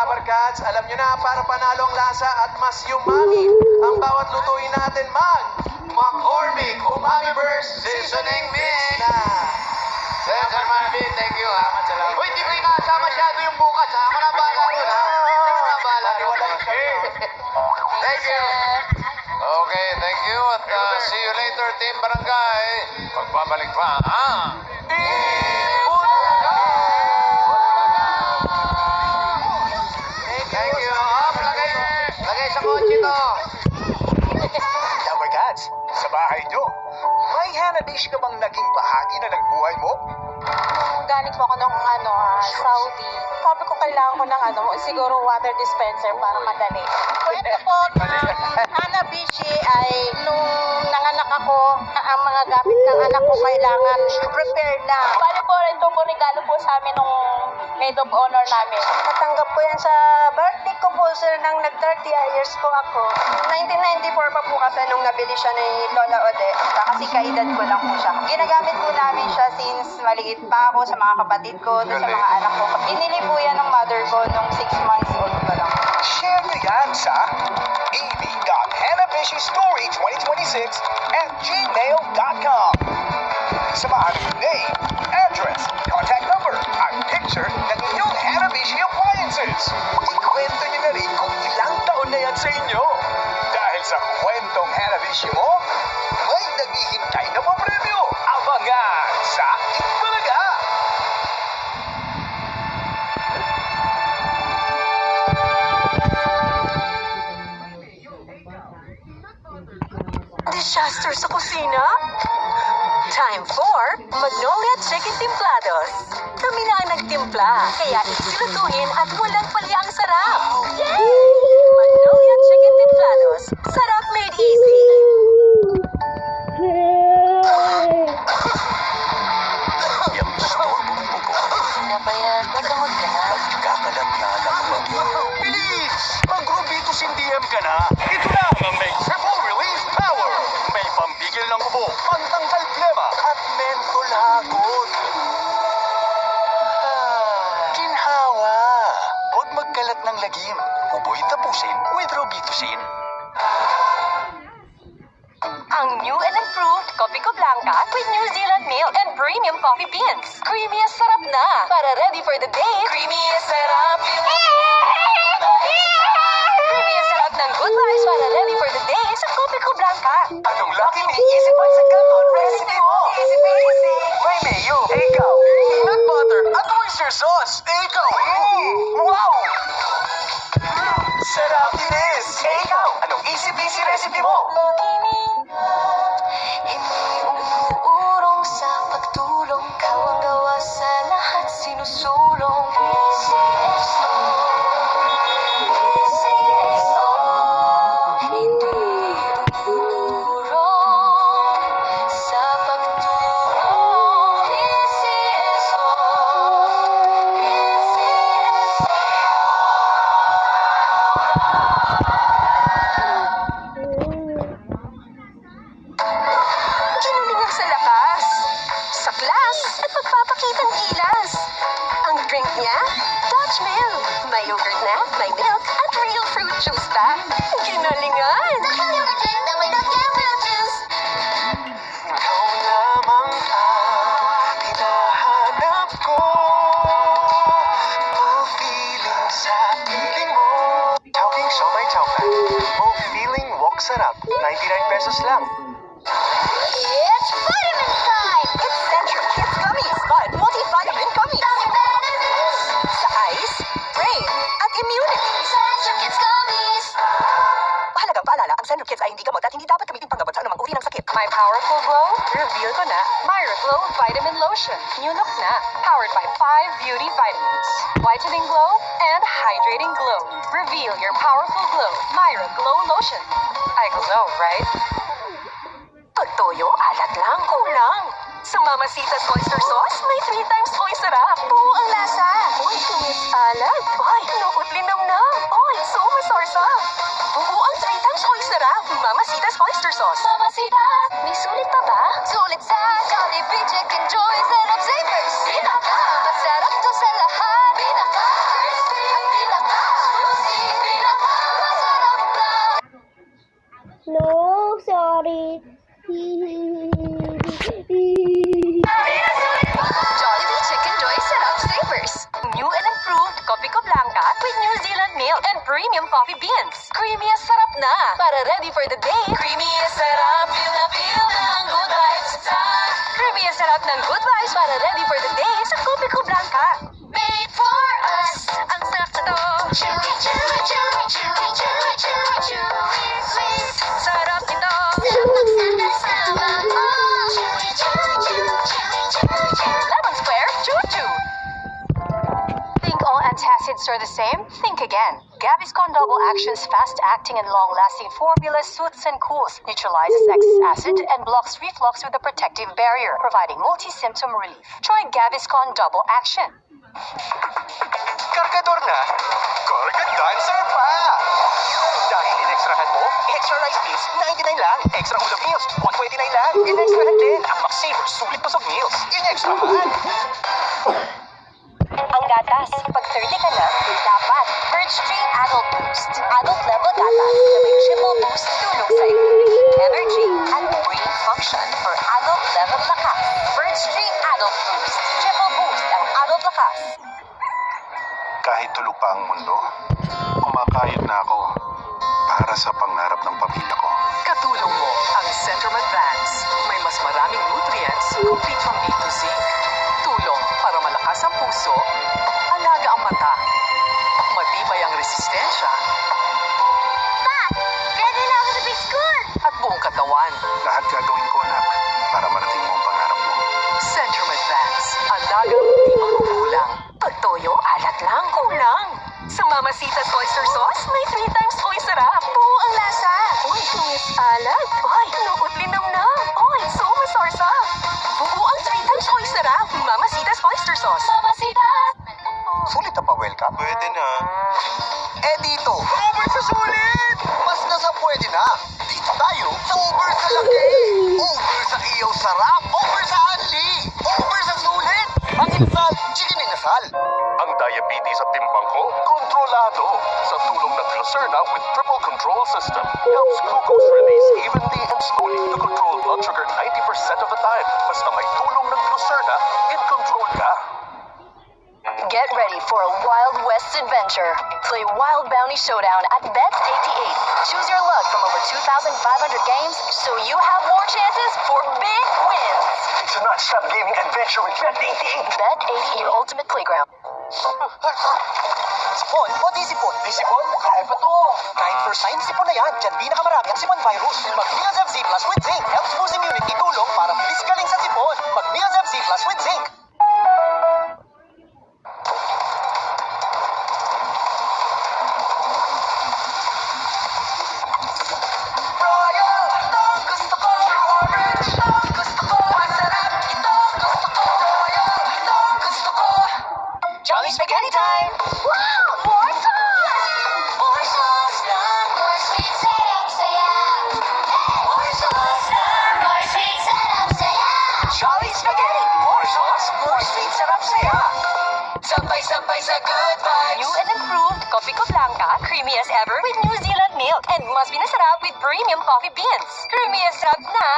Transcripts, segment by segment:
Barkads, alam nyo na, para panalo ang lasa at mas umami ang bawat lutuin natin, McCormick Umami Burst Seasoning Mix na. Sir Marvin, thank you ha. Uy, hindi ko inaasa masyado yung bukas ha. Ako na bahala doon ha. Ako na bahala doon. Thank you. Okay, thank you. At see you later, Team Barangay. Pagbabalik pa, Thank you. Lagay sa kotse to. Barkads, sa bahay nyo, may Hanabish ka bang naging bahagi na ng buhay mo? Galing po ako nung Saudi. Sabi ko kailangan ko ng siguro water dispenser para madali. Kwento po ng Hanabishi ay nung nanganak ako, ang mga gamit ng anak ko kailangan prepare na. Bali po rin po regalo po sa amin nung maid of honor namin. Natanggap ko yan sa birthday ko po sir nang nag-30 years po ako. 1994 pa po kasi nung nabili siya ni Lola Ode. Kasi kaedad ko lang po siya. Ginagamit po namin siya since maliit pa ako sa mga kapatid ko, dun sa mga anak ko. Binili po yan ng mother ko nung 6 months old pa lang. Share nyo yan sa eb.hanabishi2026@gmail.com. Samahan ng name, address, contact number, at picture ng inyong Hanabishi appliances. Ikwento nyo na rin kung ilang taon na yan sa inyo. Dahil sa kwentong Hanabishi mo, may naghihintay na papremyo. Abangan sa Itbulaga! Disaster sa kusina? Time for Magnolia Chicken Templados. Kami na ang nagtimpla, kaya isilutuin at walang palya ang sarap. Magnolia Chicken Templados. Sarap made easy. Yung storbong buko. Ano ba yan? Nagamot ka na. Nagkakalat na ng bagyo. Bilis! Mag-Rubito DM ka na. Ito na ang may triple relief power. May pambigil ng ubo, pantanggal plema, at menthol hagod. Ginhawa. Huwag magkalat ng lagim. Uboy tapusin with Robitussin. Ang new and improved Copico Blanca with New Zealand milk and premium coffee beans. Creamy as sarap na. Para ready for the day. Creamy as sarap. Creamy as sarap ng good vibes para ready for the day sa Copico Blanca. Anong laki ni Easy Bites sa Canton recipe mo? Easy peasy. May mayo, ikaw, peanut butter, at oyster sauce, ikaw. Wow! Sarap inis! Ikaw, anong easy peasy recipe mo? Hindi umuurong sa pagtulong. Kawang gawa sa lahat sinusulong. PCSO. PCSO. Hindi umuurong sa pagtulong. PCSO. Ginalingan sa lakas, sa class, at pagpapakitang gilas. Ang drink niya, Dutch Milk. May yogurt na, may milk, at real fruit juice pa. Ginalingan! Yogurt drink na may Dutch Milk juice. Ikaw lamang ang hinahanap ko. Feeling sa piling mo. Tawing siomai chowpan. Feeling wok sarap. 99 pesos lang. It's vitamin time! It's Central Kids Gummies, but multivitamin gummies. Sa eyes, brain, at immunity. Central Kids Gummies! Mahalagang paalala, ang Central Kids ay hindi gamot at hindi dapat gamitin panggamot sa anumang uri ng sakit. My powerful glow? Reveal ko na. Myra Glow Vitamin Lotion. New look na. Powered by 5 beauty vitamins. Whitening glow and hydrating glow. Reveal your powerful glow. Myra Glow Lotion. I glow, right? Pagtoyo, alat lang, kulang. Sa Mamacita's Oyster Sauce, may 3 times soy sarap. Buo ang lasa. Uy, tumis alat. Uy, nuot linamnam. Uy, so masarsa. Buo ang 3 times soy sarap. Mamacita's Oyster Sauce. Mamacita, may sulit pa ba? Sulit sa Jollibee Chicken Joy. Sarap savers. Pinaka. Masarap to sa lahat. Pinaka. Crispy. Ang pinaka. coffee beans. Creamy as sarap na. Para ready for the day. Creamy as sarap, feel na feel ng good vibes. Creamy as sarap ng good vibes para ready for the day sa Kopi Ko Blanca. Made for us. Ang sarap na to. Chewy, chewy, chewy, chewy, chewy, chewy, chewy, sweet. Sarap nito. Lemon Square, Choo-Choo. Think all antacids are the same? Think again. Gaviscon Double Action's fast-acting and long-lasting formula soothes and cools, neutralizes excess acid, and blocks reflux with a protective barrier, providing multi-symptom relief. Try Gaviscon Double Action. Kargador na, Dancer pa! Dahil in-extrahan mo, extra rice meals, 99 lang. Extra ulam meals, 129 lang. In-extrahan din ang McSaver sulit busog meals. In-extrahan! Ang gatas, pag 30 ka na, dapat Birch Tree Adult Boost. Adult level gatas na may triple boost tulong sa immunity, energy, and brain function for adult level lakas. Birch Tree Adult Boost. Triple boost ang adult lakas. Kahit tulog pa ang mundo, kumakayod na ako para sa pangarap ng pamilya ko. Katulong mo ang Centrum Advance. May mas maraming nutrients, complete from A to Z. Tulong para malakas ang puso, alaga ang mata, matibay ang resistensya, Ready na ako sa big school! at buong katawan. Lahat gagawin ko, anak, para marating mo ang pangarap mo. Centrum Advance. Alagang di magugulang. Pag toyo, alat lang, kulang. Sa Mamacita's Oyster Sauce, may 3 times oy sarap. Buo ang lasa. Uy, tumis alat. Uy, nuot linamnam. Uy, so masarsa. Buo ang 3 times oy sarap. Mamacita's Oyster Sauce. Mamacita's. Sulit na pa, welcome? Pwede na. Eh dito, over sa sulit! Mas nasa pwede na. Dito tayo sa over sa laki. Over sa iyaw sarap. Over sa anli. Over sa sulit. Ang insal, chicken inasal. Ang diabetes at timbang ko, kontrolado. Sa tulong ng Glucerna with triple control system. Helps glucose release evenly and slowly to control blood sugar 90% of the time. Basta may tulong ng Glucerna, in control ka. Get ready for a Wild West adventure. Play Wild Bounty Showdown at Bet88. Choose your luck from over 2,500 games so you have more chances for big wins. It's a non-stop gaming adventure with Bet88. Bet88, your ultimate playground. Sipon? What is sipon? May sipon? Kaya pa to. Kahit first time, sipon na yan. Diyan pinakamarami ang sipon virus. Mag-Meals FZ Plus with Zinc. Helps boost immunity, tulong para bilis galing sa sipon. Mag-Meals FZ Plus with Zinc. Jolly Spaghetti time! Wow! More sauce! More sauce lang! More sweet sarap saya! More sauce lang! More sweet sarap saya! Jolly Spaghetti! More sauce! More sweet sarap saya! Sabay-sabay sa good vibes! New and improved Kopi Ko Blanca, creamy as ever with New Zealand milk and must be nasarap with premium coffee beans. Creamy as sarap na!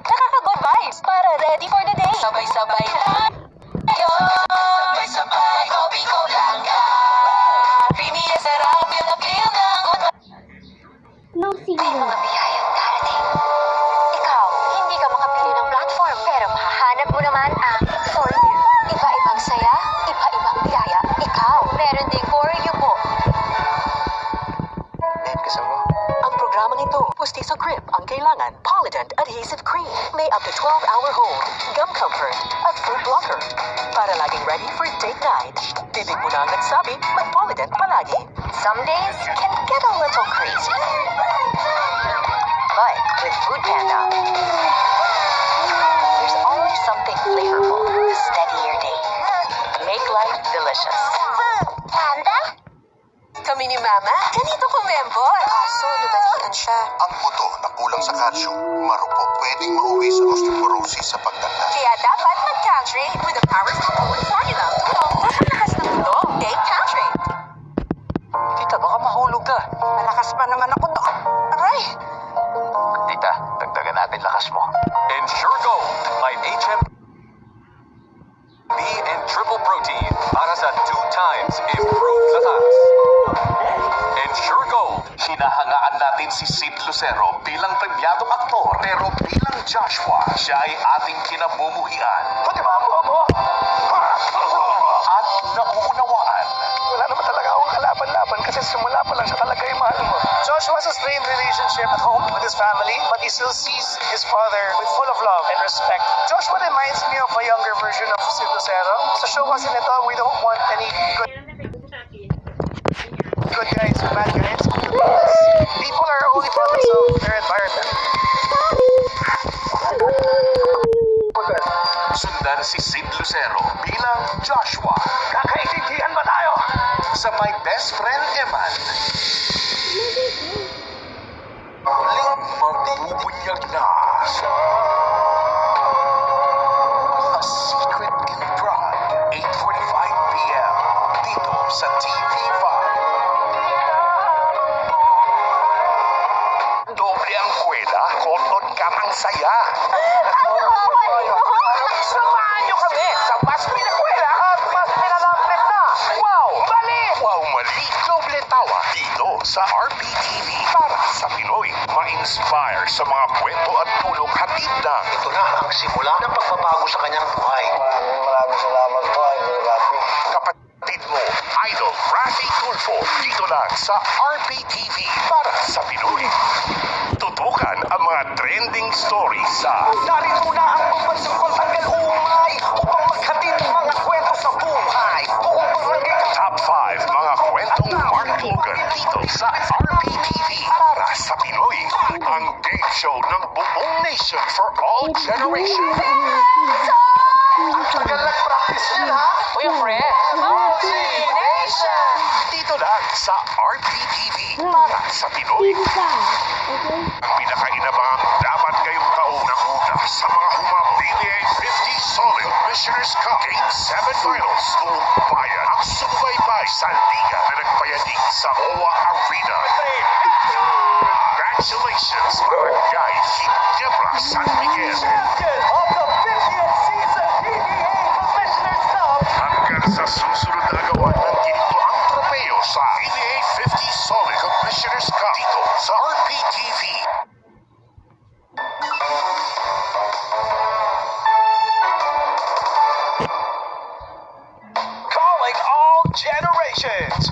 Nakaka-good vibes para ready for the day. Sabay-sabay lang! Sabay-sabay, Kopi Ko Blanca. Creamy as sarap, feel na feel na good. May mga biyayang darating. Ikaw, hindi ka makapili ng platform, pero mahahanap mo naman ang For You. Iba-ibang saya, iba-ibang biyaya. Ikaw, meron ding For You po. Babe, kasama mo? Ang programang ito, Pustiso Grip ang kailangan, Polident Adhesive Cream, may up to 12-hour hold, gum comfort, at food blocker. Para laging ready for date night. Bibig mo na ang nagsabi, mag-Polident palagi. Some days can get a little crazy. But with Food Panda, there's always something flavorful to steady your day. Make life delicious. Panda? Kami ni Mama, ganito kumembot. Kaso, nabalikan siya. Ang buto na kulang sa calcium, marupok pwedeng mauwi sa osteoporosis sa pagtanda. Kaya dapat mag-Caltrate with a powerful food formula. Tulong sa lakas ng mundo. Take Caltrate. Tita, baka mahulog ka. Malakas pa naman ako doon. Aray! Tita, dagdagan natin lakas mo. Ensure Go by HMB and triple protein para sa 2 times improved lakas. Hinahangaan natin si Sid Lucero bilang premyadong aktor, pero bilang Joshua, siya ay ating kinamumuhian. Pati ba mo? At nauunawaan. Wala naman talaga akong kalaban-laban kasi simula pa lang siya talaga yung mahal mo. Joshua has a strained relationship at home with his family, but he still sees his father with full of love and respect. Joshua reminds me of a younger version of Sid Lucero. Sa show kasi nito, we don't want any good guys or bad guys. People are only products of their environment. Sundan si Sid Lucero bilang Joshua. Kakaintindihan ba tayo? Sa My Best Friend Eman. Muling magbubunyag na. A Secret in Prague, 8:45 p.m. Dito sa TV5. Doble ang kwela, koton kam ang saya. Samahan niyo kami sa mas pinakwela at mas pinalapit na. Wow, mali! Wow, mali. Doble tawa dito sa RPTV para sa Pinoy. Ma-inspire sa mga kwento at tulong hatid ng Ito na ang simula ng pagbabago sa kanyang buhay. Maraming salamat po, Idol Rafi. kapatid mo, Idol Rafi Tulfo. Dito lang sa RPTV para sa Pinoy. Tutukan ang mga trending stories sa Narito na ang pagpansukol hanggang umay upang maghatid ng mga kwento sa buhay. Buong barangay ka. Top 5 mga kwentong Mark Logan dito sa RPTV para sa Pinoy. Ang game show ng buong nation for all generations. Ang tagal nag-practice niya, ha? Uy, friend! Nation! Dito lang sa RPTV para sa Pinoy. Ang pinakainabangang dapat kayong kauna-una sa mga humabol. PBA 50 Solid Commissioner's Cup Game 7 Finals. Buong bayan ang sumubaybay sa liga na nagpayanig sa OWA Arena. Congratulations, Barangay Ginebra San Miguel. Of the 50th season PBA Commissioner's Cup. Hanggang sa susunod na agawan ng ginto ang tropeo sa PBA 50 Solid Commissioner's Cup dito sa RPTV. Calling all generations.